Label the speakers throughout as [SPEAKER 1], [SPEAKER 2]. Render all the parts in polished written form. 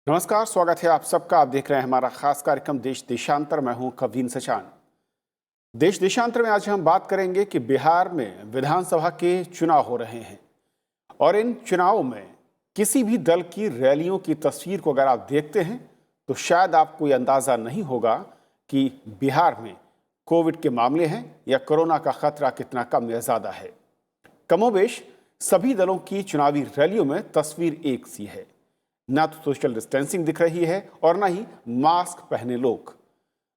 [SPEAKER 1] नमस्कार, स्वागत है आप सबका। आप देख रहे हैं हमारा खास कार्यक्रम देश देशांतर। मैं हूं कवीन सचान। देश देशांतर में आज हम बात करेंगे कि बिहार में विधानसभा के चुनाव हो रहे हैं और इन चुनावों में किसी भी दल की रैलियों की तस्वीर को अगर आप देखते हैं तो शायद आपको ये अंदाज़ा नहीं होगा कि बिहार में कोविड के मामले हैं या कोरोना का खतरा कितना कम या ज़्यादा है। कमोबेश सभी दलों की चुनावी रैलियों में तस्वीर एक सी है। ना तो सोशल डिस्टेंसिंग दिख रही है और ना ही मास्क पहने लोग।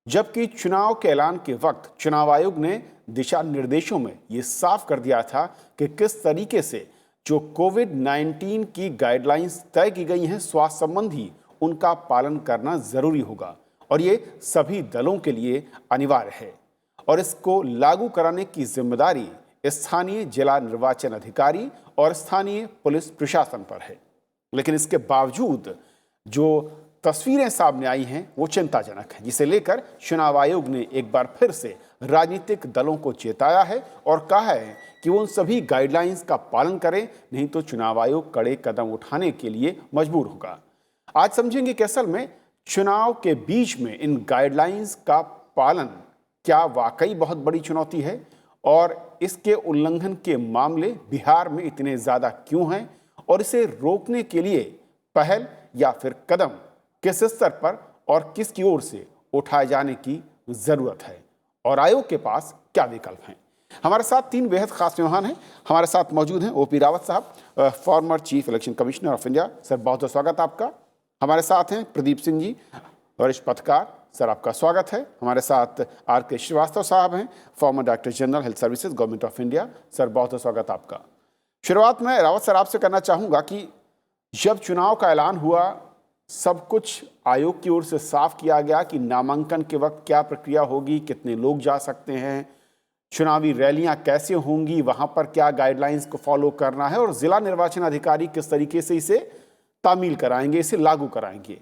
[SPEAKER 1] जबकि चुनाव के ऐलान के वक्त चुनाव आयोग ने दिशा निर्देशों में ये साफ कर दिया था कि किस तरीके से जो कोविड-19 की गाइडलाइंस तय की गई हैं स्वास्थ्य संबंधी, उनका पालन करना जरूरी होगा और ये सभी दलों के लिए अनिवार्य है और इसको लागू कराने की जिम्मेदारी स्थानीय जिला निर्वाचन अधिकारी और स्थानीय पुलिस प्रशासन पर है। लेकिन इसके बावजूद जो तस्वीरें सामने आई हैं वो चिंताजनक हैं, जिसे लेकर चुनाव आयोग ने एक बार फिर से राजनीतिक दलों को चेताया है और कहा है कि वो उन सभी गाइडलाइंस का पालन करें, नहीं तो चुनाव आयोग कड़े कदम उठाने के लिए मजबूर होगा। आज समझेंगे कि असल में चुनाव के बीच में इन गाइडलाइंस का पालन क्या वाकई बहुत बड़ी चुनौती है और इसके उल्लंघन के मामले बिहार में इतने ज़्यादा क्यों हैं और इसे रोकने के लिए पहल या फिर कदम किस स्तर पर और किसकी ओर से उठाए जाने की जरूरत है और आयोग के पास क्या विकल्प हैं। हमारे साथ तीन बेहद खास मेहमान हैं। हमारे साथ मौजूद हैं ओपी रावत साहब, former chief election commissioner of India. Sir, बहुत बहुत स्वागत आपका। हमारे साथ हैं प्रदीप सिंह जी, वरिष्ठ पत्रकार। सर, आपका स्वागत है। हमारे साथ आर के श्रीवास्तव साहब हैं, farmer director general health services government of India. Sir, बहुत बहुत स्वागत आपका। शुरुआत में रावत सर आपसे करना चाहूँगा कि जब चुनाव का ऐलान हुआ, सब कुछ आयोग की ओर से साफ किया गया कि नामांकन के वक्त क्या प्रक्रिया होगी, कितने लोग जा सकते हैं, चुनावी रैलियां कैसे होंगी, वहां पर क्या गाइडलाइंस को फॉलो करना है और जिला निर्वाचन अधिकारी किस तरीके से इसे तामील कराएंगे, इसे लागू कराएंगे।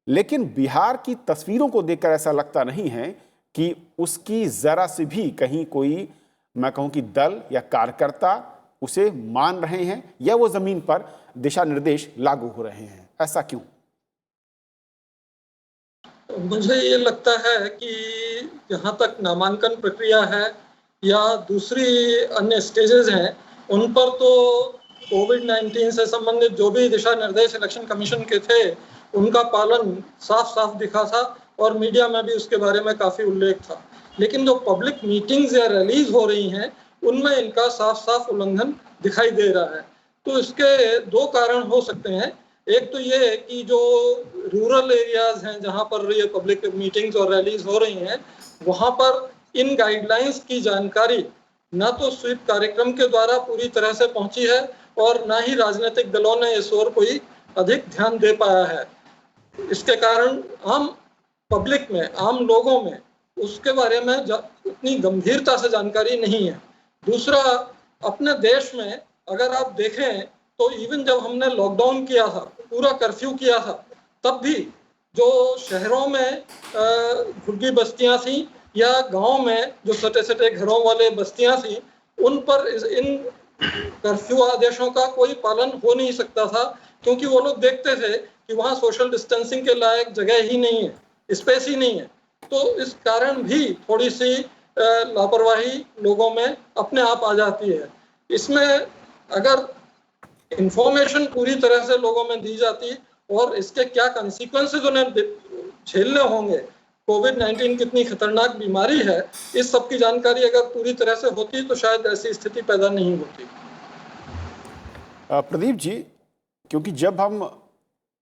[SPEAKER 1] लेकिन बिहार की तस्वीरों को देखकर ऐसा लगता नहीं है कि उसकी ज़रा से भी कहीं कोई, मैं कहूँ कि दल या कार्यकर्ता उसे मान रहे हैं या वो जमीन पर दिशा निर्देश लागू हो रहे हैं। ऐसा क्यों?
[SPEAKER 2] मुझे ये लगता है कि जहाँ तक नामांकन प्रक्रिया है या दूसरी अन्य स्टेजेस हैं, उन पर तो कोविड-19 से संबंधित जो भी दिशा निर्देश इलेक्शन कमीशन के थे, उनका पालन साफ साफ दिखा था और मीडिया में भी उसके बारे में काफ़ी उल्लेख था। लेकिन जो पब्लिक मीटिंग्स या रैलीज हो रही हैं, उनमें इनका साफ साफ उल्लंघन दिखाई दे रहा है। तो इसके दो कारण हो सकते हैं। एक तो ये है कि जो रूरल एरियाज हैं जहां पर ये पब्लिक मीटिंग्स और रैलीज हो रही हैं, वहां पर इन गाइडलाइंस की जानकारी ना तो स्वीप कार्यक्रम के द्वारा पूरी तरह से पहुंची है और ना ही राजनीतिक दलों ने इस ओर कोई अधिक ध्यान दे पाया है। इसके कारण आम पब्लिक में, आम लोगों में उसके बारे में उतनी गंभीरता से जानकारी नहीं है। दूसरा, अपने देश में अगर आप देखें तो इवन जब हमने लॉकडाउन किया था, पूरा कर्फ्यू किया था, तब भी जो शहरों में झुग्गी बस्तियां थी या गांव में जो छोटे छोटे घरों वाले बस्तियां थी, उन पर इन कर्फ्यू आदेशों का कोई पालन हो नहीं सकता था, क्योंकि वो लोग देखते थे कि वहाँ सोशल डिस्टेंसिंग के लायक जगह ही नहीं है, स्पेस ही नहीं है। तो इस कारण भी थोड़ी सी लापरवाही लोगों में अपने आप आ जाती है। इसमें अगर इंफॉर्मेशन पूरी तरह से लोगों में दी जाती और इसके क्या कंसीक्वेंसेस उन्हें झेलने होंगे, कोविड-19 कितनी खतरनाक बीमारी है, इस सब की जानकारी अगर पूरी तरह से होती तो शायद ऐसी स्थिति पैदा नहीं होती।
[SPEAKER 1] प्रदीप जी, क्योंकि जब हम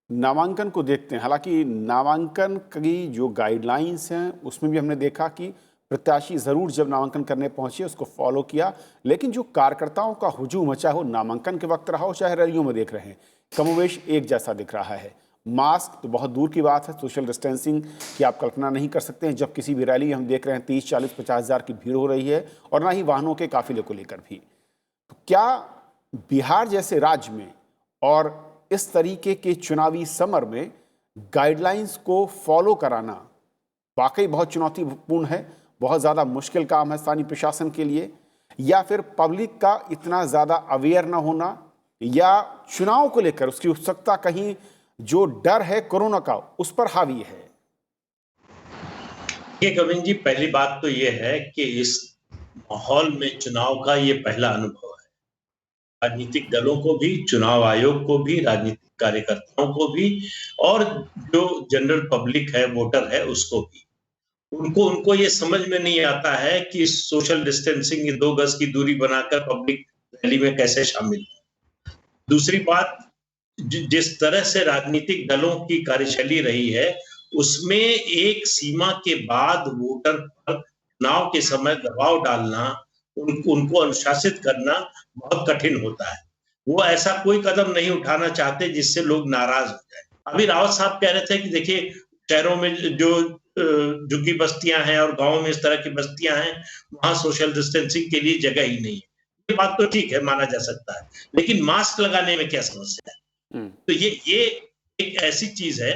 [SPEAKER 1] नामांकन को देखते हैं, हालांकि नामांकन की जो गाइडलाइंस हैं उसमें भी हमने देखा कि प्रत्याशी ज़रूर जब नामांकन करने पहुंचे उसको फॉलो किया, लेकिन जो कार्यकर्ताओं का हुजूम है, चाहे वो नामांकन के वक्त रहा हो चाहे रैलियों में देख रहे हैं, कमोवेश एक जैसा दिख रहा है। मास्क तो बहुत दूर की बात है, सोशल डिस्टेंसिंग की आप कल्पना नहीं कर सकते हैं। जब किसी भी रैली हम देख रहे हैं 30, 40, 50 हज़ार की भीड़ हो रही है और ना ही वाहनों के काफिले को लेकर भी। तो क्या बिहार जैसे राज्य में और इस तरीके के चुनावी समर में गाइडलाइंस को फॉलो कराना वाकई बहुत चुनौतीपूर्ण है, बहुत ज़्यादा मुश्किल काम है स्थानीय प्रशासन के लिए, या फिर पब्लिक का इतना ज़्यादा अवेयर ना होना, या चुनाव को लेकर उसकी उत्सुकता कहीं जो डर है कोरोना का उस पर हावी है?
[SPEAKER 3] देखिए कविन जी, पहली बात तो ये है कि इस माहौल में चुनाव का ये पहला अनुभव है। राजनीतिक दलों को भी, चुनाव आयोग को भी, राजनीतिक कार्यकर्ताओं को भी और जो जनरल पब्लिक है, वोटर है, उसको भी। उनको उनको ये समझ में नहीं आता है कि सोशल डिस्टेंसिंग, 2 गज की दूरी बनाकर पब्लिक रैली में कैसे शामिल हो। दूसरी बात, जिस तरह से राजनीतिक दलों की कार्यशैली रही है, उसमें एक सीमा के बाद वोटर पर चुनाव के समय दबाव डालना, उनको अनुशासित करना बहुत कठिन होता है। वो ऐसा कोई कदम नहीं उठाना चाहते जिससे लोग नाराज हो जाए। अभी रावत साहब कह रहे थे कि देखिए शहरों में जो झुग्गी बस्तियां हैं और गांवों में इस तरह की बस्तियां हैं, वहां सोशल डिस्टेंसिंग के लिए जगह ही नहीं है। ये बात तो ठीक है, माना जा सकता है, लेकिन मास्क लगाने में क्या समस्या है? तो ये एक ऐसी चीज है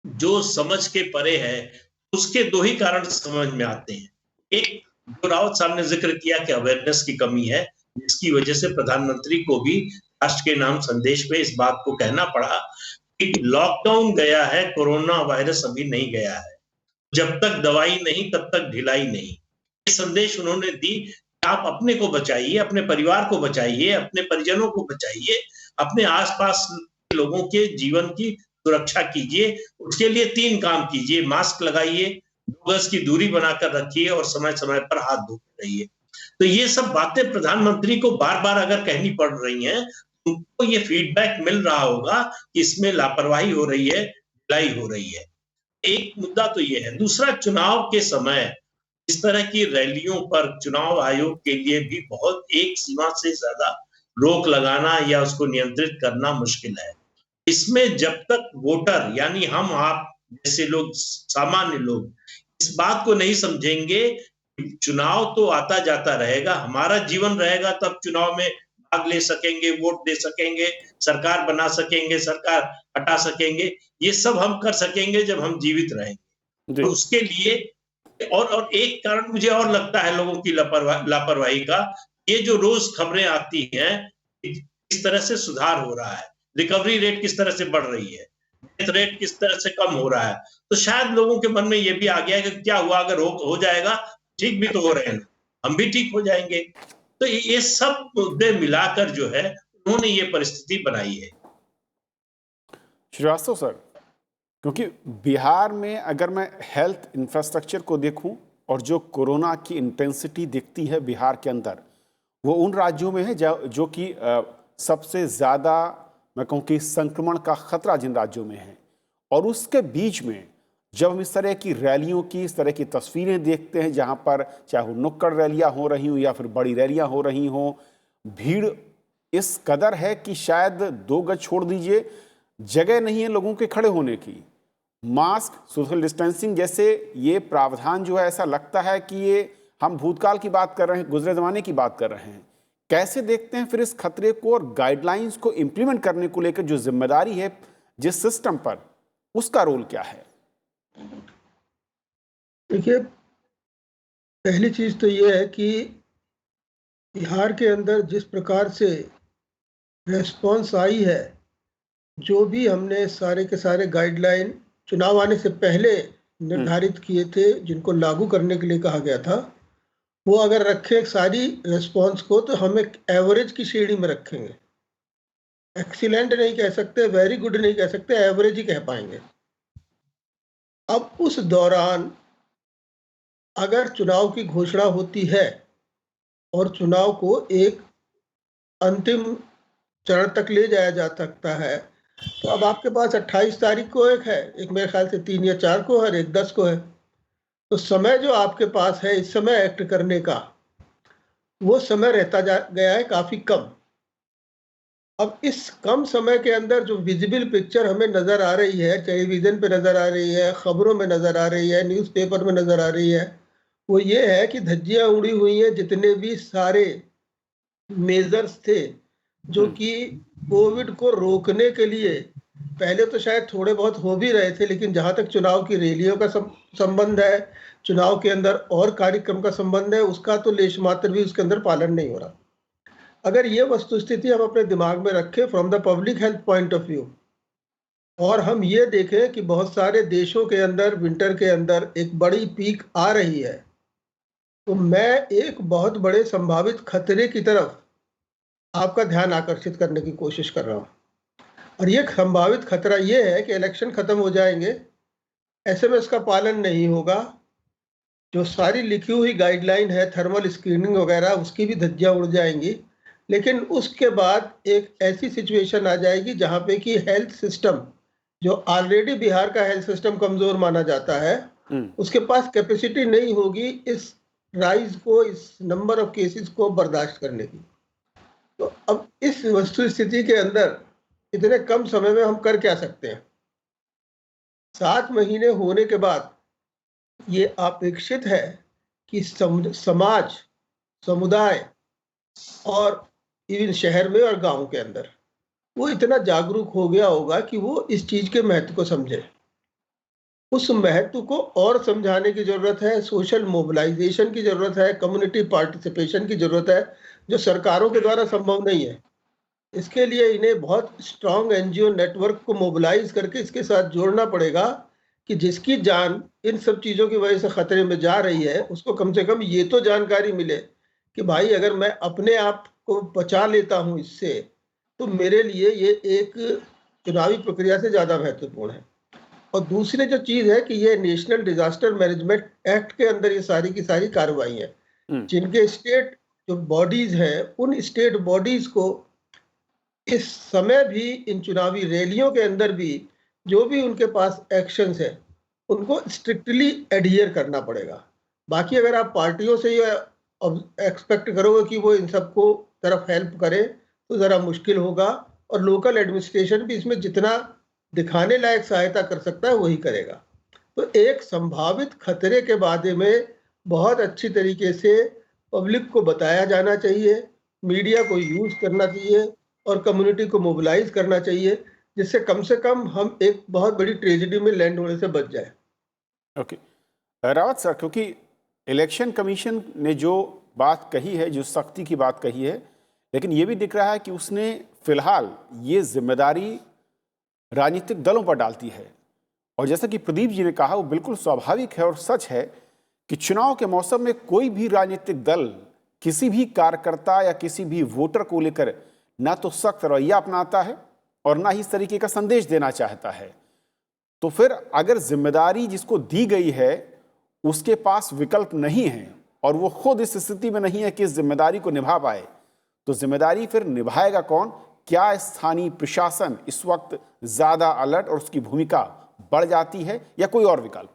[SPEAKER 3] जो समझ के परे है। उसके 2 ही कारण समझ में आते हैं। एक, जो रावत साहब ने जिक्र किया कि अवेयरनेस की कमी है, जिसकी वजह से प्रधानमंत्री को भी राष्ट्र के नाम संदेश में इस बात को कहना पड़ा कि लॉकडाउन गया है, कोरोना वायरस अभी नहीं गया है। जब तक दवाई नहीं तब तक ढिलाई नहीं। ये संदेश उन्होंने दी कि आप अपने को बचाइए, अपने परिवार को बचाइए, अपने परिजनों को बचाइए, अपने आसपास के लोगों के जीवन की सुरक्षा कीजिए। उसके लिए 3 काम कीजिए: मास्क लगाइए, 2 गज की दूरी बनाकर रखिए और समय-समय पर हाथ धोते रहिए। तो ये सब बातें प्रधानमंत्री को बार-बार अगर कहनी पड़ रही हैं, उनको ये फीडबैक मिल रहा होगा कि इसमें लापरवाही हो रही है, ढिलाई हो रही है। एक मुद्दा तो ये है। दूसरा, चुनाव के समय इस तरह की रैलियों पर चुनाव आयोग के लिए भी बहुत एक सीमा से ज्यादा रोक लगाना या उसको नियंत्रित करना मुश्किल है। इसमें जब तक वोटर यानी हम आप जैसे लोग, सामान्य लोग, इस बात को नहीं समझेंगे, चुनाव तो आता जाता रहेगा, हमारा जीवन रहेगा तब चुनाव में भाग ले सकेंगे, वोट दे सकेंगे, सरकार बना सकेंगे, सरकार हटा सकेंगे। ये सब हम कर सकेंगे जब हम जीवित रहेंगे। तो उसके लिए और एक कारण मुझे और लगता है लोगों की लापरवाही का, ये जो रोज खबरें आती हैं, किस तरह से सुधार हो रहा है, रिकवरी रेट किस तरह से बढ़ रही है, डेथ रेट किस तरह से कम हो रहा है, तो शायद लोगों के मन में ये भी आ गया कि क्या हुआ, अगर हो जाएगा, ठीक भी तो हो रहे हैं, हम भी ठीक हो जाएंगे। तो ये सब मुद्दे मिलाकर जो है उन्होंने ये परिस्थिति बनाई है।
[SPEAKER 1] श्रीवास्तव सर, क्योंकि बिहार में अगर मैं हेल्थ इंफ्रास्ट्रक्चर को देखूं और जो कोरोना की इंटेंसिटी दिखती है बिहार के अंदर, वो उन राज्यों में है जो कि सबसे ज़्यादा मैं कहूँ कि संक्रमण का खतरा जिन राज्यों में है। और उसके बीच में जब हम इस तरह की रैलियों की, इस तरह की तस्वीरें देखते हैं जहाँ पर चाहे वो नुक्कड़ रैलियाँ हो रही हों या फिर बड़ी रैलियाँ हो रही हों, भीड़ इस कदर है कि शायद 2 गज छोड़ दीजिए, जगह नहीं है लोगों के खड़े होने की। मास्क, सोशल डिस्टेंसिंग जैसे ये प्रावधान जो है, ऐसा लगता है कि ये हम भूतकाल की बात कर रहे हैं, गुजरे ज़माने की बात कर रहे हैं। कैसे देखते हैं फिर इस खतरे को और गाइडलाइंस को इम्प्लीमेंट करने को लेकर जो जिम्मेदारी है जिस सिस्टम पर, उसका रोल क्या है?
[SPEAKER 4] देखिए, पहली चीज तो ये है कि बिहार के अंदर जिस प्रकार से रेस्पॉन्स आई है, जो भी हमने सारे के सारे गाइडलाइन चुनाव आने से पहले निर्धारित किए थे, जिनको लागू करने के लिए कहा गया था, वो अगर रखें सारी रेस्पॉन्स को, तो हम एक एवरेज की श्रेणी में रखेंगे। एक्सीलेंट नहीं कह सकते, वेरी गुड नहीं कह सकते, एवरेज ही कह पाएंगे। अब उस दौरान अगर चुनाव की घोषणा होती है और चुनाव को एक अंतिम चरण तक ले जाया जा सकता है, तो अब आपके पास 28 तारीख को एक मेरे ख्याल से 3 या 4 को है और एक 10 को है। तो समय जो आपके पास है इस समय एक्ट करने का, वो समय रहता गया है काफ़ी कम। अब इस कम समय के अंदर जो विजिबल पिक्चर हमें नज़र आ रही है, टेलीविज़न पे नज़र आ रही है, खबरों में नज़र आ रही है, न्यूज़पेपर में नज़र आ रही है, वो ये है कि धज्जियाँ उड़ी हुई हैं। जितने भी सारे मेजर्स थे जो कि कोविड को रोकने के लिए, पहले तो शायद थोड़े बहुत हो भी रहे थे, लेकिन जहाँ तक चुनाव की रैलियों का संबंध है, चुनाव के अंदर और कार्यक्रम का संबंध है, उसका तो लेश मात्र भी उसके अंदर पालन नहीं हो रहा। अगर ये वस्तुस्थिति हम अपने दिमाग में रखें from the public health point of view, और हम ये देखें कि बहुत सारे देशों के अंदर विंटर के अंदर एक बड़ी पीक आ रही है, तो मैं एक बहुत बड़े संभावित खतरे की तरफ आपका ध्यान आकर्षित करने की कोशिश कर रहा हूँ। और ये संभावित खतरा ये है कि इलेक्शन खत्म हो जाएंगे, एसएमएस का पालन नहीं होगा, जो सारी लिखी हुई गाइडलाइन है थर्मल स्क्रीनिंग वगैरह उसकी भी धज्जियां उड़ जाएंगी। लेकिन उसके बाद एक ऐसी सिचुएशन आ जाएगी जहाँ पे कि हेल्थ सिस्टम, जो ऑलरेडी बिहार का हेल्थ सिस्टम कमजोर माना जाता है, उसके पास कैपेसिटी नहीं होगी इस राइज को, इस नंबर ऑफ केसेस को बर्दाश्त करने की। तो अब इस वस्तु स्थिति के अंदर इतने कम समय में हम कर क्या सकते हैं? 7 महीने होने के बाद ये अपेक्षित है कि समाज, समुदाय और इवन शहर में और गांव के अंदर वो इतना जागरूक हो गया होगा कि वो इस चीज के महत्व को समझे। उस महत्व को और समझाने की जरूरत है, सोशल मोबिलाइजेशन की जरूरत है, कम्युनिटी पार्टिसिपेशन की जरूरत है, जो सरकारों के द्वारा संभव नहीं है। इसके लिए इन्हें बहुत स्ट्रांग एनजीओ नेटवर्क को मोबिलाइज करके इसके साथ जोड़ना पड़ेगा कि जिसकी जान इन सब चीज़ों की वजह से खतरे में जा रही है, उसको कम से कम ये तो जानकारी मिले कि भाई अगर मैं अपने आप को बचा लेता हूँ इससे, तो मेरे लिए ये एक चुनावी प्रक्रिया से ज़्यादा महत्वपूर्ण है। और दूसरी जो चीज़ है कि ये नेशनल डिजास्टर मैनेजमेंट एक्ट के अंदर ये सारी की सारी कार्रवाई है, जिनके स्टेट जो बॉडीज हैं, उन स्टेट बॉडीज को इस समय भी इन चुनावी रैलियों के अंदर भी जो भी उनके पास एक्शंस है उनको स्ट्रिक्टली एडहियर करना पड़ेगा। बाकी अगर आप पार्टियों से ये एक्सपेक्ट करोगे कि वो इन सबको तरफ हेल्प करे तो ज़रा मुश्किल होगा, और लोकल एडमिनिस्ट्रेशन भी इसमें जितना दिखाने लायक सहायता कर सकता है वही करेगा। तो एक संभावित खतरे के बारे में बहुत अच्छी तरीके से पब्लिक को बताया जाना चाहिए, मीडिया को यूज़ करना चाहिए और कम्युनिटी को मोबिलाइज करना चाहिए, जिससे कम से कम हम एक बहुत बड़ी ट्रेजेडी में लैंड होने से बच जाए।
[SPEAKER 1] ओके रावत सर, क्योंकि इलेक्शन कमीशन ने जो बात कही है, जो सख्ती की बात कही है, लेकिन ये भी दिख रहा है कि उसने फिलहाल ये जिम्मेदारी राजनीतिक दलों पर डालती है। और जैसा कि प्रदीप जी ने कहा, वो बिल्कुल स्वाभाविक है और सच है कि चुनाव के मौसम में कोई भी राजनीतिक दल किसी भी कार्यकर्ता या किसी भी वोटर को लेकर ना तो सख्त रवैया अपनाता है और ना ही इस तरीके का संदेश देना चाहता है। तो फिर अगर जिम्मेदारी जिसको दी गई है उसके पास विकल्प नहीं है और वो खुद इस स्थिति में नहीं है कि इस जिम्मेदारी को निभा पाए, तो जिम्मेदारी फिर निभाएगा कौन? क्या स्थानीय प्रशासन इस वक्त ज्यादा अलर्ट और उसकी भूमिका बढ़ जाती है या कोई और विकल्प?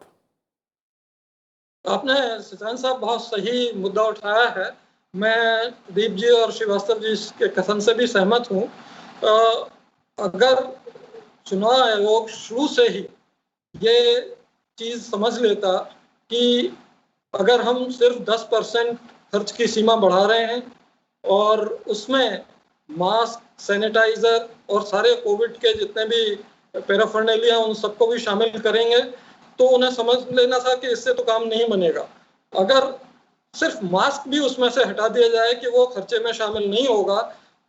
[SPEAKER 2] आपने सिद्धांत साहब बहुत सही मुद्दा उठाया है। मैं दीप जी और श्रीवास्तव जी के कथन से भी सहमत हूँ। अगर चुनाव आयोग शुरू से ही ये चीज समझ लेता कि अगर हम सिर्फ 10% खर्च की सीमा बढ़ा रहे हैं और उसमें मास्क, सैनिटाइजर और सारे कोविड के जितने भी पैराफर्नेलिया उन सबको भी शामिल करेंगे, तो उन्हें समझ लेना था कि इससे तो काम नहीं बनेगा। अगर सिर्फ मास्क भी उसमें से हटा दिया जाए कि वो खर्चे में शामिल नहीं होगा,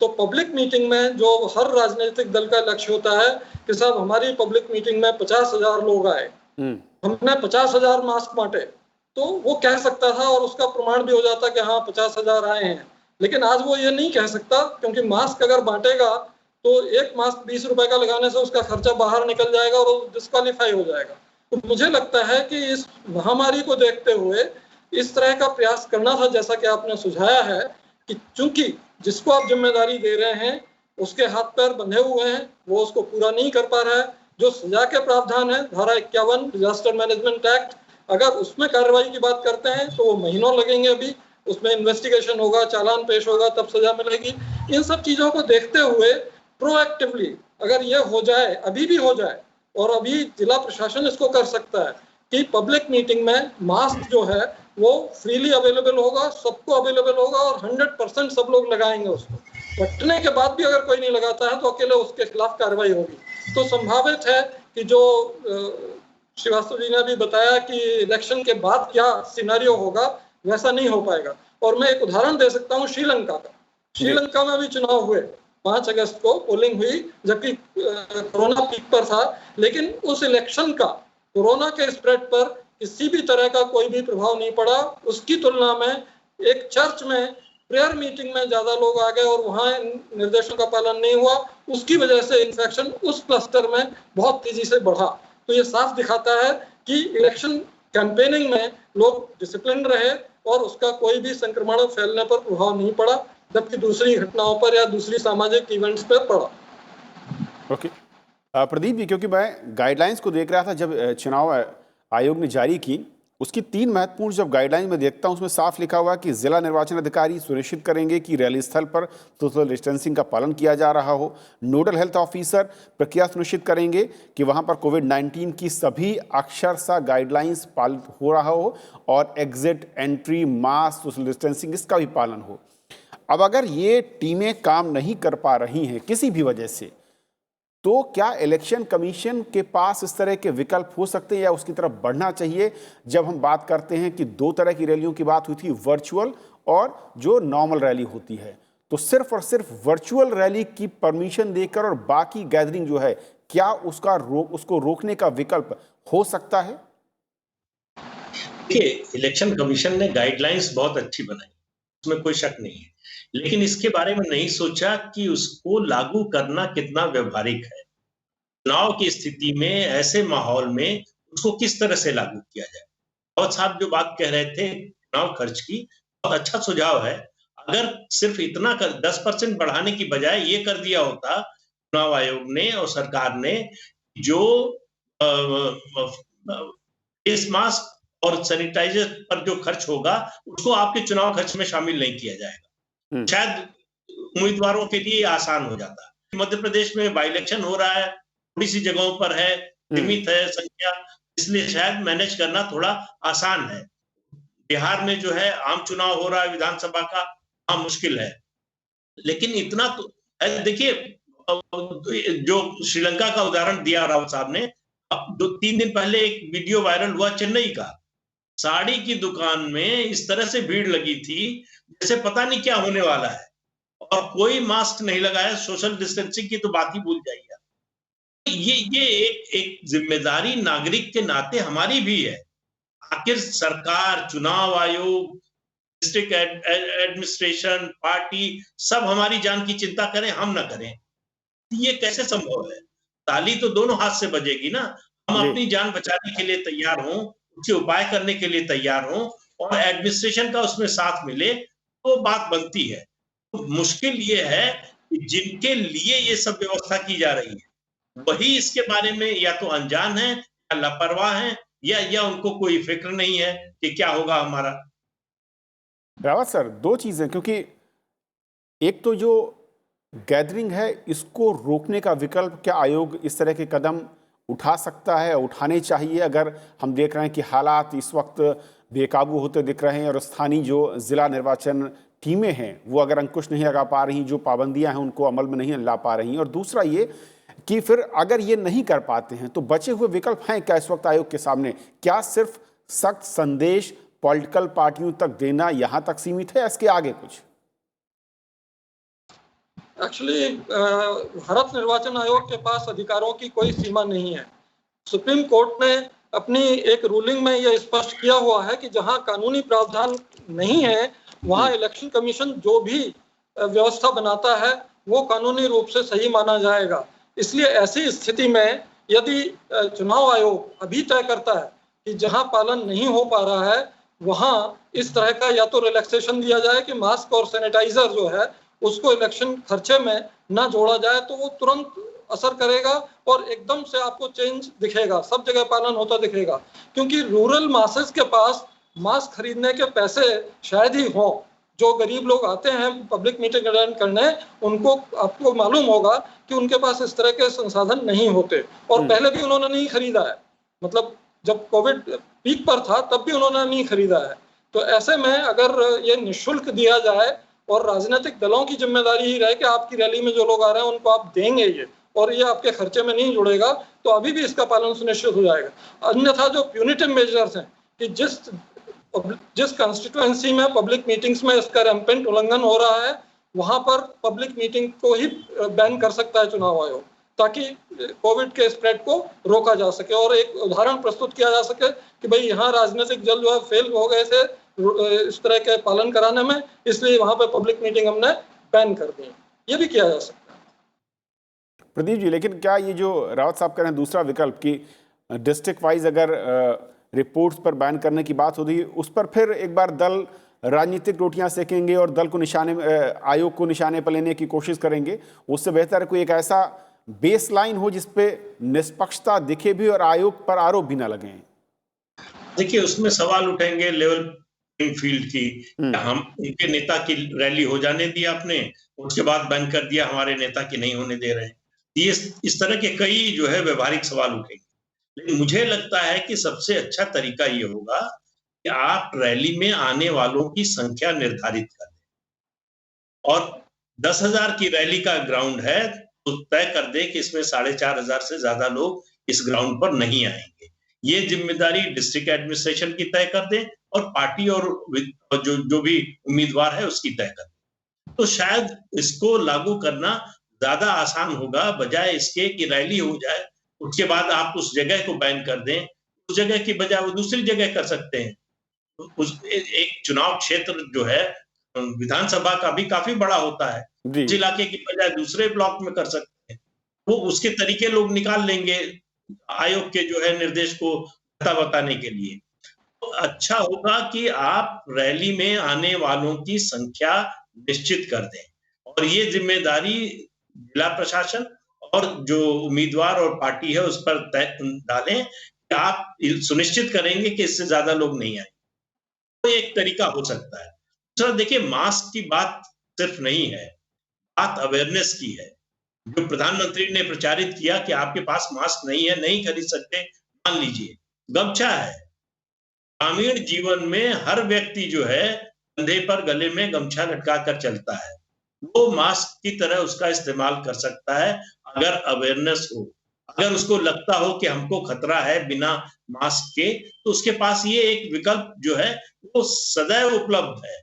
[SPEAKER 2] तो पब्लिक मीटिंग में जो हर राजनीतिक दल का लक्ष्य होता है कि साहब हमारी पब्लिक मीटिंग में 50,000 लोग आए, हमने 50,000 मास्क बांटे, तो वो कह सकता था और उसका प्रमाण भी हो जाता कि हाँ 50,000 आए हैं। लेकिन आज वो ये नहीं कह सकता, क्योंकि मास्क अगर बांटेगा तो एक मास्क 20 रुपए का लगाने से उसका खर्चा बाहर निकल जाएगा और वो डिस्क्वालीफाई हो जाएगा। तो मुझे लगता है कि इस महामारी को देखते हुए इस तरह का प्रयास करना था, जैसा कि आपने सुझाया है कि चूंकि जिसको आप जिम्मेदारी दे रहे हैं उसके हाथ पैर बंधे हुए हैं, वो उसको पूरा नहीं कर पा रहा है। जो सजा के प्रावधान है धारा 51 डिजास्टर मैनेजमेंट एक्ट, अगर उसमें कार्रवाई की बात करते हैं तो वो महीनों लगेंगे। अभी उसमें इन्वेस्टिगेशन होगा, चालान पेश होगा, तब सजा मिलेगी। इन सब चीजों को देखते हुए प्रोएक्टिवली अगर ये हो जाए, अभी भी हो जाए, और अभी जिला प्रशासन इसको कर सकता है कि पब्लिक मीटिंग में मास्क जो है वो फ्रीली अवेलेबल होगा, सबको अवेलेबल होगा और 100% सब लोग लगाएंगे उसको। बंटने के बाद भी अगर कोई नहीं लगाता है तो अकेले उसके खिलाफ कार्रवाई होगी। तो संभावित है कि जो श्रीवास्तव जी ने भी बताया कि इलेक्शन के बाद क्या सिनेरियो होगा, वैसा नहीं हो पाएगा। और मैं एक उदाहरण दे सकता हूँ श्रीलंका का। श्रीलंका में भी चुनाव हुए 5 अगस्त को पोलिंग हुई, जबकि कोरोना पीक पर था, लेकिन उस इलेक्शन का कोरोना के स्प्रेड पर किसी भी तरह का कोई भी प्रभाव नहीं पड़ा। उसकी तुलना में एक चर्च में प्रेयर मीटिंग में ज्यादा लोग आ गए और वहां निर्देशों का पालन नहीं हुआ, उसकी वजह से इन्फेक्शन उस क्लस्टर में बहुत तेजी से बढ़ा। तो ये साफ दिखाता है कि इलेक्शन कैंपेनिंग में लोग डिसिप्लिन रहे और उसका कोई भी संक्रमण फैलने पर प्रभाव नहीं पड़ा, जबकि दूसरी घटनाओं पर या दूसरी सामाजिक इवेंट्स पर पड़ा।
[SPEAKER 1] ओके प्रदीप जी, क्योंकि मैं गाइडलाइंस को देख रहा था जब चुनाव आयोग ने जारी की, उसकी 3 महत्वपूर्ण जब गाइडलाइन में देखता हूं उसमें साफ लिखा हुआ है कि जिला निर्वाचन अधिकारी सुनिश्चित करेंगे कि रैली स्थल पर सोशल डिस्टेंसिंग का पालन किया जा रहा हो। नोडल हेल्थ ऑफिसर प्रक्रिया सुनिश्चित करेंगे कि वहां पर कोविड-19 की सभी अक्षरशः गाइडलाइंस पालित हो रहा हो और exit, entry, mask, social distancing इसका भी पालन हो। अब अगर ये टीमें काम नहीं कर पा रही हैं किसी भी वजह से, तो क्या इलेक्शन कमीशन के पास इस तरह के विकल्प हो सकते हैं या उसकी तरफ बढ़ना चाहिए? जब हम बात करते हैं कि 2 तरह की रैलियों की बात हुई थी, वर्चुअल और जो नॉर्मल रैली होती है, तो सिर्फ और सिर्फ वर्चुअल रैली की परमिशन देकर और बाकी गैदरिंग जो है, क्या उसको रोकने का विकल्प हो सकता है?
[SPEAKER 3] देखिए, इलेक्शन कमीशन ने गाइडलाइंस बहुत अच्छी बनाई, उसमें कोई शक नहीं है, लेकिन इसके बारे में नहीं सोचा कि उसको लागू करना कितना व्यवहारिक है। चुनाव की स्थिति में, ऐसे माहौल में उसको किस तरह से लागू किया जाए। और साहब जो बात कह रहे थे चुनाव खर्च की, बहुत अच्छा सुझाव है। अगर सिर्फ इतना 10% बढ़ाने की बजाय ये कर दिया होता चुनाव आयोग ने और सरकार ने, जो फेस मास्क और सैनिटाइजर पर जो खर्च होगा उसको आपके चुनाव खर्च में शामिल नहीं किया जाएगा, शायद उम्मीदवारों के लिए आसान हो जाता। मध्य प्रदेश में बाई इलेक्शन हो रहा है, थोड़ी सी जगहों पर है, सीमित है संख्या, इसलिए शायद मैनेज करना थोड़ा आसान है। बिहार में जो है आम चुनाव हो रहा है विधानसभा का, वहां मुश्किल है। लेकिन इतना तो देखिए, जो श्रीलंका का उदाहरण दिया रावत साहब ने, 2-3 दिन पहले एक वीडियो वायरल हुआ चेन्नई का, साड़ी की दुकान में इस तरह से भीड़ लगी थी जैसे पता नहीं क्या होने वाला है, और कोई मास्क नहीं लगाया, सोशल डिस्टेंसिंग की तो बात ही भूल जाइए। ये एक जिम्मेदारी नागरिक के नाते हमारी भी है। आखिर सरकार, चुनाव आयोग, डिस्ट्रिक्ट एडमिनिस्ट्रेशन, पार्टी सब हमारी जान की चिंता करें, हम ना करें, ये कैसे संभव है? ताली तो दोनों हाथ से बजेगी ना। हम अपनी जान बचाने के लिए तैयार हों, उसके उपाय करने के लिए तैयार हों और एडमिनिस्ट्रेशन का उसमें साथ मिले तो बात बनती है। तो मुश्किल ये है कि जिनके लिए ये सब व्यवस्था की जा रही है वही इसके बारे में या तो अनजान है या लापरवाह है या उनको कोई फिक्र नहीं है कि क्या होगा हमारा।
[SPEAKER 1] रावत सर, 2 चीजें, क्योंकि एक तो जो गैदरिंग है इसको रोकने का विकल्प क्या आयोग इस तरह के कदम उठा सकता है, उठाने चाहिए? अगर हम देख रहे हैं कि हालात इस वक्त बेकाबू होते दिख रहे हैं और स्थानीय जो जिला निर्वाचन टीमें हैं वो अगर अंकुश नहीं लगा पा रही, जो पाबंदियां हैं उनको अमल में नहीं ला पा रही, और दूसरा ये कि फिर अगर ये नहीं कर पाते हैं तो बचे हुए विकल्प हैं क्या इस वक्त आयोग के सामने? क्या सिर्फ सख्त संदेश पॉलिटिकल पार्टियों तक देना यहां तक सीमित है, इसके आगे कुछ?
[SPEAKER 2] एक्चुअली भारत निर्वाचन आयोग के पास अधिकारों की कोई सीमा नहीं है। सुप्रीम कोर्ट ने अपनी एक रूलिंग में यह स्पष्ट किया हुआ है कि जहां कानूनी प्रावधान नहीं है वहां इलेक्शन कमीशन जो भी व्यवस्था बनाता है वो कानूनी रूप से सही माना जाएगा। इसलिए ऐसी स्थिति में यदि चुनाव आयोग अभी तय करता है कि जहां पालन नहीं हो पा रहा है वहां इस तरह का या तो रिलैक्सेशन दिया जाए कि मास्क और सैनिटाइजर जो है उसको इलेक्शन खर्चे में ना जोड़ा जाए, तो वो तुरंत असर करेगा और एकदम से आपको चेंज दिखेगा, सब जगह पालन होता दिखेगा। क्योंकि रूरल मासेस के पास मास्क खरीदने के पैसे शायद ही हों। जो गरीब लोग आते हैं पब्लिक मीटिंग अटेंड करने, उनको आपको मालूम होगा कि उनके पास इस तरह के संसाधन नहीं होते, और पहले भी उन्होंने नहीं खरीदा है। मतलब जब कोविड पीक पर था तब भी उन्होंने नहीं खरीदा है। तो ऐसे में अगर ये निःशुल्क दिया जाए और राजनीतिक दलों की जिम्मेदारी ही रहे कि आपकी रैली में जो लोग आ रहे हैं उनको आप देंगे ये, और ये आपके खर्चे में नहीं जुड़ेगा, तो अभी भी इसका पालन सुनिश्चित हो जाएगा। अन्यथा जो प्यूनिटिव मेजर्स हैं कि जिस कंस्टिट्यूएंसी में पब्लिक मीटिंग्स में इसका रैंपेंट उल्लंघन हो रहा है वहां पर पब्लिक मीटिंग को ही बैन कर सकता है चुनाव आयोग, ताकि कोविड के स्प्रेड को रोका जा सके और एक उदाहरण प्रस्तुत किया जा सके कि भाई यहाँ राजनीतिक दल जो है फेल हो गए थे इस तरह के पालन कराने में, इसलिए वहां पे पब्लिक मीटिंग हमने बैन कर दी। ये भी किया जा सकता है।
[SPEAKER 1] प्रदीप जी, लेकिन क्या ये जो रावत साहब कह रहे हैं दूसरा विकल्प कि डिस्ट्रिक्ट वाइज अगर रिपोर्ट्स पर बैन करने की बात होती है, उस पर फिर एक बार दल राजनीतिक रोटियां सेकेंगे और दल को आयोग को निशाने पर लेने की कोशिश करेंगे। उससे बेहतर कोई एक ऐसा बेस लाइन हो जिसपे निष्पक्षता दिखे भी और आयोग पर आरोप भी ना लगे।
[SPEAKER 3] देखिए, उसमें सवाल उठेंगे लेवल फील्ड की। हम उनके नेता की रैली हो जाने दी आपने, उसके बाद बैन कर दिया, हमारे नेता की नहीं होने दे रहे हैं। ये इस तरह के कई जो है व्यवहारिक सवाल उठेंगे। लेकिन मुझे लगता है कि सबसे अच्छा तरीका ये होगा कि आप रैली में आने वालों की संख्या निर्धारित कर दें और 10,000 की रैली का ग्राउंड है तो तय कर दे कि इसमें 4,500 से ज्यादा लोग इस ग्राउंड पर नहीं आएंगे। ये जिम्मेदारी डिस्ट्रिक्ट एडमिनिस्ट्रेशन की तय कर दे और पार्टी और जो भी उम्मीदवार है उसकी तय कर दे। तो शायद इसको लागू करना ज्यादा आसान होगा, बजाय इसके कि रैली हो जाए उसके बाद आप उस जगह को बैन कर दें। उस जगह की बजाय वो दूसरी जगह कर सकते हैं। एक चुनाव क्षेत्र जो है विधानसभा का भी काफी बड़ा होता है, उस इलाके की बजाय दूसरे ब्लॉक में कर सकते हैं। वो उसके तरीके लोग निकाल लेंगे आयोग के जो है निर्देश को बताने के लिए। तो अच्छा होगा कि आप रैली में आने वालों की संख्या निश्चित कर दें और ये जिम्मेदारी जिला प्रशासन और जो उम्मीदवार और पार्टी है उस पर डालें कि आप सुनिश्चित करेंगे कि इससे ज्यादा लोग नहीं आए। तो एक तरीका हो सकता है। दूसरा, देखिए, मास्क की बात सिर्फ नहीं है, बात अवेयरनेस की है। जो प्रधानमंत्री ने प्रचारित किया कि आपके पास मास्क नहीं है, नहीं खरीद सकते, मान लीजिए गमछा है। ग्रामीण जीवन में हर व्यक्ति जो है कंधे पर गले में गमछा लटका कर चलता है, वो मास्क की तरह उसका इस्तेमाल कर सकता है अगर अवेयरनेस हो। अगर उसको लगता हो कि हमको खतरा है बिना मास्क के, तो उसके पास ये एक विकल्प जो है वो सदैव उपलब्ध है।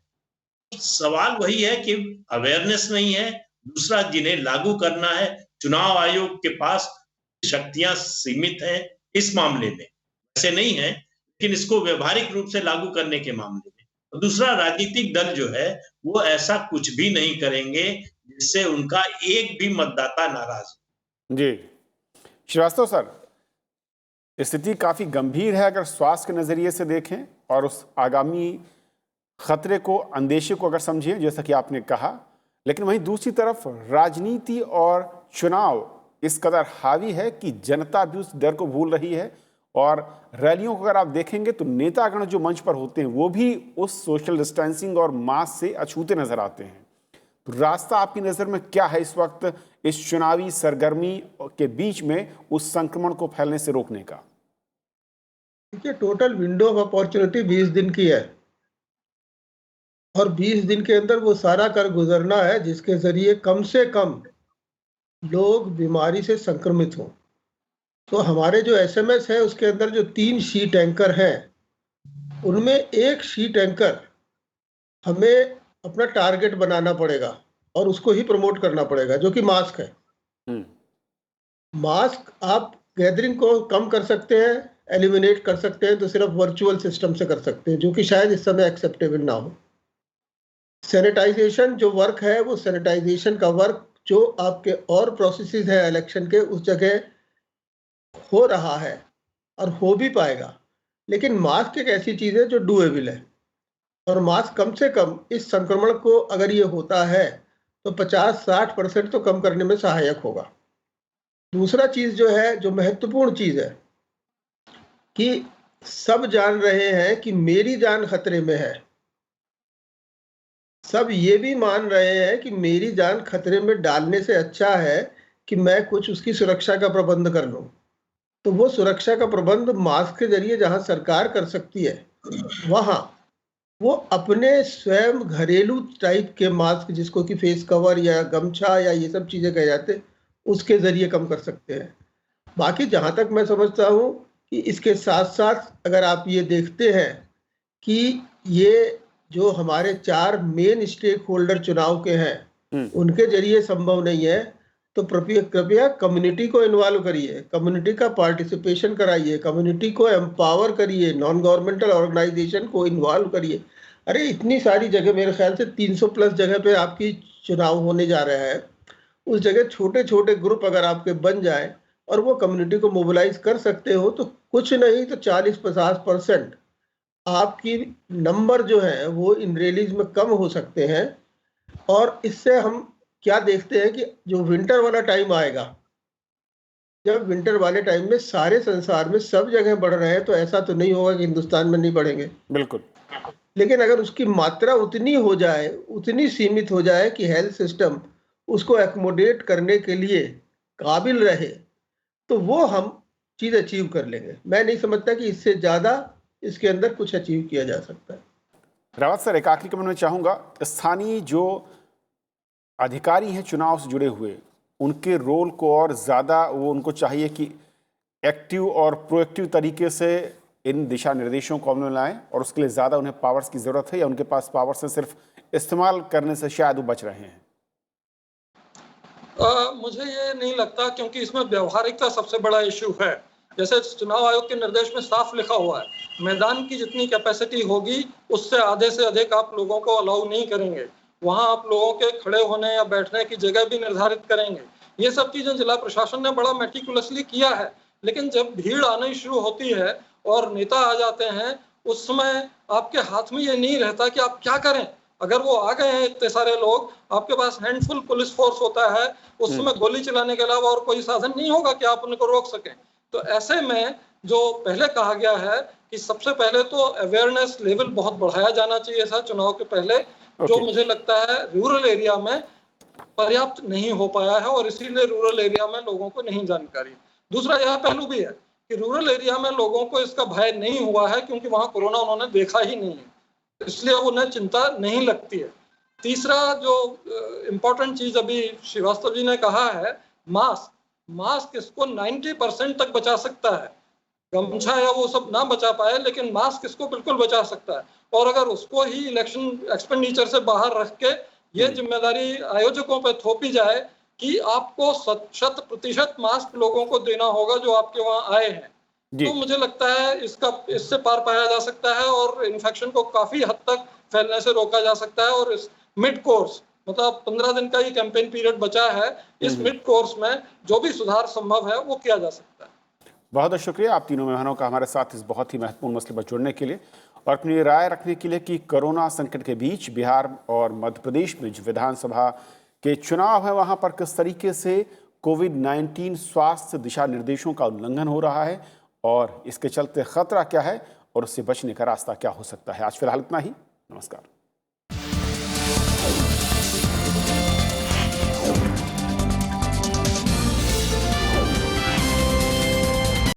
[SPEAKER 3] सवाल वही है कि अवेयरनेस नहीं है। दूसरा, जिन्हें लागू करना है, चुनाव आयोग के पास शक्तियां सीमित हैं इस मामले में, ऐसे नहीं है, लेकिन इसको व्यवहारिक रूप से लागू करने के मामले में। दूसरा, राजनीतिक दल जो है वो ऐसा कुछ भी नहीं करेंगे जिससे उनका एक भी मतदाता नाराज हो।
[SPEAKER 1] जी श्रीवास्तव सर, स्थिति काफी गंभीर है अगर स्वास्थ्य के नजरिए से देखें और उस आगामी खतरे को, अंदेशे को अगर समझें, जैसा कि आपने कहा। लेकिन वहीं दूसरी तरफ राजनीति और चुनाव इस कदर हावी है कि जनता भी उस डर को भूल रही है और रैलियों को अगर आप देखेंगे तो नेतागण जो मंच पर होते हैं वो भी उस सोशल डिस्टेंसिंग और मास्क से अछूते नजर आते हैं। तो रास्ता आपकी नज़र में क्या है इस वक्त इस चुनावी सरगर्मी के बीच में उस संक्रमण को फैलने से रोकने का?
[SPEAKER 4] देखिए, टोटल विंडो ऑफ अपॉर्चुनिटी 20 दिन की है और 20 दिन के अंदर वो सारा कर गुजरना है जिसके जरिए कम से कम लोग बीमारी से संक्रमित हों। तो हमारे जो एसएमएस है उसके अंदर जो 3 शीट एंकर हैं उनमें एक शीट एंकर हमें अपना टारगेट बनाना पड़ेगा और उसको ही प्रमोट करना पड़ेगा, जो कि मास्क है। मास्क आप गैदरिंग को कम कर सकते हैं, एलिमिनेट कर सकते हैं तो सिर्फ वर्चुअल सिस्टम से कर सकते हैं, जो कि शायद इस समय एक्सेप्टेबल ना हो। सैनिटाइजेशन जो वर्क है वो सैनिटाइजेशन का वर्क जो आपके और प्रोसेसेस है इलेक्शन के उस जगह हो रहा है और हो भी पाएगा, लेकिन मास्क एक ऐसी चीज़ है जो डूएबल है और मास्क कम से कम इस संक्रमण को अगर ये होता है तो 50-60% तो कम करने में सहायक होगा। दूसरा चीज़ जो है, जो महत्वपूर्ण चीज़ है कि सब जान रहे हैं कि मेरी जान खतरे में है, सब ये भी मान रहे हैं कि मेरी जान खतरे में डालने से अच्छा है कि मैं कुछ उसकी सुरक्षा का प्रबंध कर लूं। तो वो सुरक्षा का प्रबंध मास्क के जरिए जहां सरकार कर सकती है वहां वो अपने स्वयं घरेलू टाइप के मास्क, जिसको कि फेस कवर या गमछा या ये सब चीज़ें कहे जाते, उसके ज़रिए कम कर सकते हैं। बाकी जहाँ तक मैं समझता हूँ कि इसके साथ साथ अगर आप ये देखते हैं कि ये जो हमारे 4 मेन स्टेक होल्डर चुनाव के हैं उनके जरिए संभव नहीं है, तो कृपया कम्युनिटी को इन्वॉल्व करिए, कम्युनिटी का पार्टिसिपेशन कराइए, कम्युनिटी को एम्पावर करिए, नॉन गवर्नमेंटल ऑर्गेनाइजेशन को इन्वॉल्व करिए। अरे इतनी सारी जगह, मेरे ख्याल से 300 प्लस जगह पे आपकी चुनाव होने जा रहा है। उस जगह छोटे छोटे ग्रुप अगर आपके बन जाए और वो कम्युनिटी को मोबिलाइज कर सकते हो, तो कुछ नहीं तो 40-50% आपकी नंबर जो है वो इन रैलीज में कम हो सकते हैं। और इससे हम क्या देखते हैं कि जो विंटर वाला टाइम आएगा, जब विंटर वाले टाइम में सारे संसार में सब जगह बढ़ रहे हैं, तो ऐसा तो नहीं होगा कि हिंदुस्तान में नहीं बढ़ेंगे।
[SPEAKER 1] बिल्कुल।
[SPEAKER 4] लेकिन अगर उसकी मात्रा उतनी हो जाए, उतनी सीमित हो जाए कि हेल्थ सिस्टम उसको एकोमोडेट करने के लिए काबिल रहे, तो वो हम चीज़ अचीव कर लेंगे। मैं नहीं समझता कि इससे ज़्यादा इसके अंदर कुछ अचीव किया जा सकता है।
[SPEAKER 1] रावत सर, एक आखिरी कमेंट में चाहूँगा, स्थानीय जो अधिकारी हैं चुनाव से जुड़े हुए, उनके रोल को और ज़्यादा वो उनको चाहिए कि एक्टिव और प्रोएक्टिव तरीके से इन दिशा निर्देशों को अमल में लाएं, और उसके लिए ज़्यादा उन्हें पावर्स की ज़रूरत है, या उनके पास पावर्स से सिर्फ इस्तेमाल करने से शायद वो बच रहे हैं?
[SPEAKER 2] मुझे ये नहीं लगता, क्योंकि इसमें व्यवहारिकता सबसे बड़ा इशू है। जैसे चुनाव आयोग के निर्देश में साफ लिखा हुआ है, मैदान की जितनी कैपेसिटी होगी उससे आधे से अधिक आप लोगों को अलाउ नहीं करेंगे। वहां आप लोगों के खड़े होने या बैठने की जगह भी निर्धारित करेंगे। ये सब चीजें जिला प्रशासन ने बड़ा मेटिकुलसली किया है। लेकिन जब भीड़ आनी शुरू होती है और नेता आ जाते हैं, उस समय आपके हाथ में ये नहीं रहता कि आप क्या करें। अगर वो आ गए हैं इतने सारे लोग, आपके पास हैंडफुल पुलिस फोर्स होता है, उस समय गोली चलाने के अलावा और कोई साधन नहीं होगा कि आप उनको रोक सकें। तो ऐसे में जो पहले कहा गया है कि सबसे पहले तो अवेयरनेस लेवल बहुत बढ़ाया जाना चाहिए था चुनाव के पहले, जो मुझे लगता है रूरल एरिया में पर्याप्त नहीं हो पाया है, और इसीलिए रूरल एरिया में लोगों को नहीं जानकारी। दूसरा यह पहलू भी है कि रूरल एरिया में लोगों को इसका भय नहीं हुआ है, क्योंकि वहां कोरोना उन्होंने देखा ही नहीं है, इसलिए उन्हें चिंता नहीं लगती है। तीसरा जो इम्पोर्टेंट चीज अभी श्रीवास्तव जी ने कहा है, मास्क। मास्क इसको 90% तक बचा सकता है। गमछा या वो सब ना बचा पाए, लेकिन मास्क इसको बिल्कुल बचा सकता है। और अगर उसको ही इलेक्शन एक्सपेंडिचर से बाहर रख के ये जिम्मेदारी आयोजकों पर थोपी जाए कि आपको 100% मास्क लोगों को देना होगा जो आपके वहां आए हैं, तो मुझे लगता है इससे पार पाया जा सकता है और इन्फेक्शन को काफी हद तक फैलने से रोका जा सकता है। और इस मिड कोर्स, मतलब 15 दिन का ही कैंपेन पीरियड बचा है, इस मिड कोर्स में जो भी सुधार संभव है वो किया जा सकता है।
[SPEAKER 1] बहुत बहुत शुक्रिया आप तीनों मेहमानों का हमारे साथ इस बहुत ही महत्वपूर्ण मसले पर जुड़ने के लिए और अपनी राय रखने के लिए कि कोरोना संकट के बीच बिहार और मध्य प्रदेश में जो विधानसभा के चुनाव है, वहां पर किस तरीके से कोविड-19 स्वास्थ्य दिशा निर्देशों का उल्लंघन हो रहा है और इसके चलते खतरा क्या है और उससे बचने का रास्ता क्या हो सकता है। आज फिलहाल इतना ही। नमस्कार।